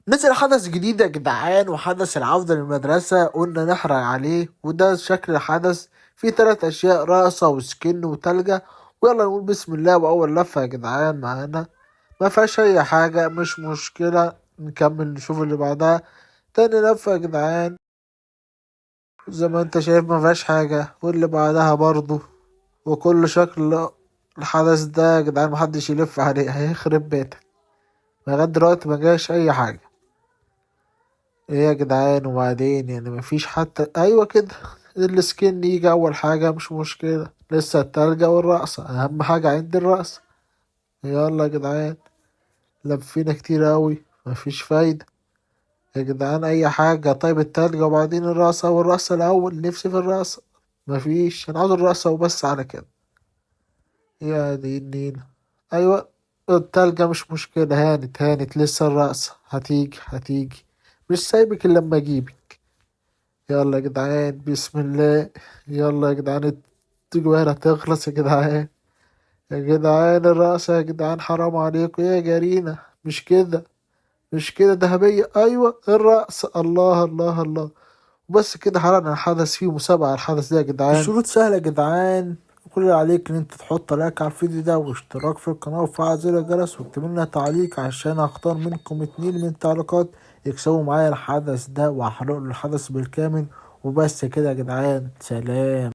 نزل حدث جديد يا جدعان، وحدث العودة للمدرسة قلنا نحرق عليه. وده شكل الحدث، فيه 3 أشياء: رقصة وسكن وتلجة. ويلا نقول بسم الله. وأول لفة يا جدعان معانا ما فيهاش أي حاجة، مش مشكلة، نكمل نشوف اللي بعدها. تاني لفة يا جدعان زي ما انت شايف ما فيهاش حاجة، واللي بعدها برضو. وكل شكل الحدث ده يا جدعان محدش يلف عليه، هيخرب بيتك. لغاية دلوقتي ما جاش أي حاجة. ايه يا جدعان؟ وبعدين يعني مفيش حتى ايوه كده. السكين يجي اول حاجة مش مشكلة، لسه التلجة والرقصة اهم حاجة عندي الرقصة. يلا يا جدعان، لفينا كتير اوي مفيش فايدة. يا جدعان اي حاجة. طيب التلجة وبعدين الرقصة، والرقصة الاول، نفسي في الرقصة. مفيش، انا عاوز الرقصة وبس على كده. يا دي النيل. ايوه التلجة مش مشكلة، هانت هانت، لسه الرقصة هتيجي. مش سايبك الا لما اجيبك. يلا يا جدعان بسم الله. يلا يا جدعان التجوال هتخلص يا جدعان. يا جدعان الرقصة يا جدعان، حرام عليكم يا جريمة. مش كده، مش كده، ذهبية. أيوة الرقص، الله الله الله. وبس كده حرقنا الحدث. فيه مسابقة على الحدث ده يا جدعان. الشروط سهلة يا جدعان. كل اللي عليك ان انت تحط لايك على الفيديو ده، واشتراك في القناة، وفعل زر الجرس، واكتب لنا تعليق عشان اختار منكم 2 من التعليقات يكسبوا معايا الحدث ده، وهحرق له الحدث بالكامل. وبس كده يا جدعان، سلام.